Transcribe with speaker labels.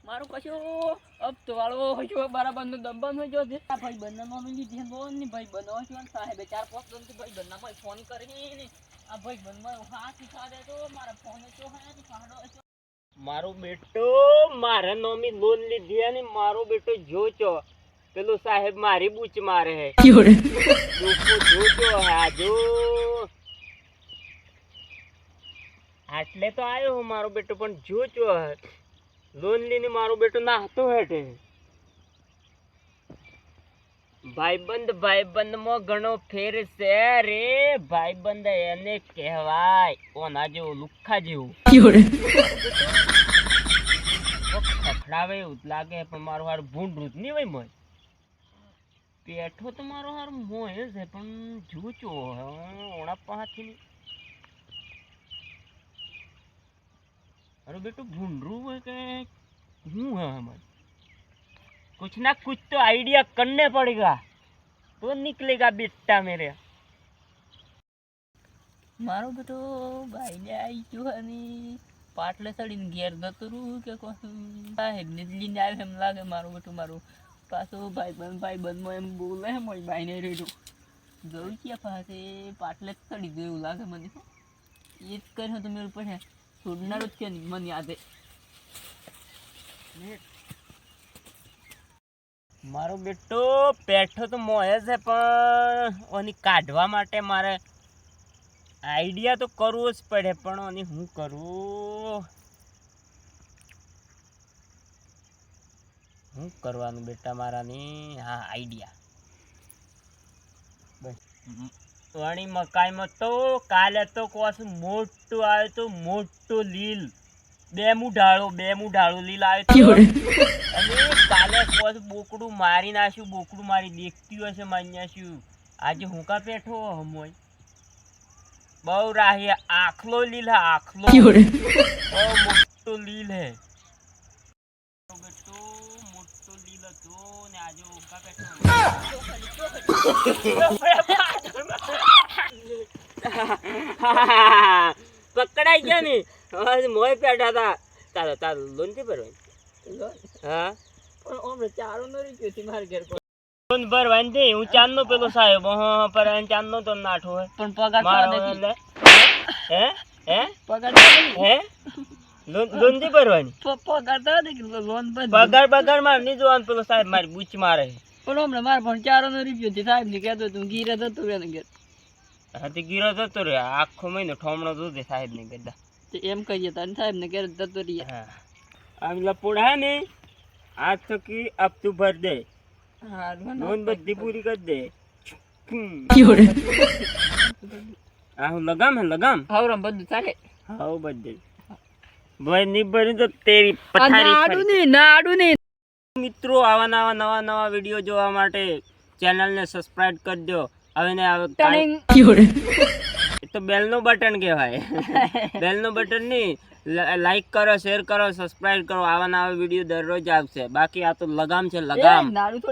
Speaker 1: મારું કશું અબ તો વાળો હોય બરાબર નું દબન હોય જો આ ભાઈ બંને મમ્મી લીધી બોલ ની ભાઈ બનો છો સાહેબે 4-5 દન થી ભાઈ બંને ભાઈ ફોન કરીને આ ભાઈ બંને હાથ ઉઠા દે તો મારા ફોન તો હે ફાડો મારો બેટો મારા નોમી લોન લીધી અને મારો બેટો જોચો પેલો સાહેબ મારી બૂચ મારે હે જોચો હાજો આટલે તો આવ્યો હું મારો બેટો પણ જોચો લોન લઈને મારો બેટો નાહતો હેઠે ભાઈબંધ માં ઘણો ફેર છે રે ભાઈબંધ એને કહેવાય ઓના જેવો લુખ્ખા જેવું ખખડાવે એવું લાગે પણ મારું હાર ભૂંડરું જ નહીં હોય મોય પેઠો તો મારો હાર મોય છે પણ જોચો ઓણા પાથી अरे बेटो भूंडरू है के हूँ है हमारे कुछ ना कुछ तो आइडिया करने पड़ेगा तो निकलेगा बेटा मेरे मारो बेटो भाई ने आई जो है नी पाटले सड़ीने घेर गतरू के साहेब ने लीने आवे एम लागे मारो बेटो मारो पाछो भाई बंद में एम बोले है मोई भाई ने रेडो जोई क्या पासे पाटले सड़ी गयो लागे मने ये कर तो मेरे ऊपर है छोड़ना के मन याद है मारो बेटो पेठो तो मोहे से पण ओनी काढवा माटे मारे आइडिया तो करवो ज पड़े पण ओनी हूँ करूँ हूँ करवानुं बेटा मारानी हाँ आइडिया बस वाणी मकाई में तो काले तो कोसु मोटू आयो तो मोटो लील बेमू ढाळो लील आयो तो अने काले कोस बोकड़ू मारी नाश्यु बोकड़ू मारी देखती हशे मान्याश्यु आज हूँ का पेठो हमोय बहु राही आखलो लील है आखलो बहु मोटो लील है बेटो मोटो लील तो ने आज हूँ का पेठो पकड़ाई गया नहीं आज मोय पेटा था तारो तारो लोन थी भरवानी हां पण ओमरे चारो न रही थी मार घर को लोन भरवानी थी हूँ चांदनो पेलो साहेब हां पर चांदनो तो नाठो है पण पगार दे हैं पगार हैं लोन थी भरवानी पगार दे लोन पगार मार नहीं जोवान पेलो साहेब मारी बूच मारे पण ओमरे मार पण चारो न रही थी साहेब ने कहतो तू गिरे तो रे ने घर हाँ तो गिरो जतो रे आखो महीनो ठोमणो दूध साहेब ने गदा तो एम कहिए तने साहेब ने घर जतो रे हां अब लपोड़ा है ने आज तो की अब तू भर दे हां लोन बद्दी पूरी कर दे आहो लगाम है लगाम हां रम बद्दू चाले हां बद्दे भाई नी भरी तो तेरी पठारी नाडू नहीं मित्रों आवा नवा वीडियो जोवा माटे चैनल ने सब्सक्राइब कर दो હવે ને તો બેલ નો બટન કહેવાય બેલ નો બટન ની લાઈક કરો શેર કરો સબસ્ક્રાઇબ કરો આવા નવા વિડિયો દરરોજ આવશે બાકી આ તો લગામ છે લગામ નાડુ તો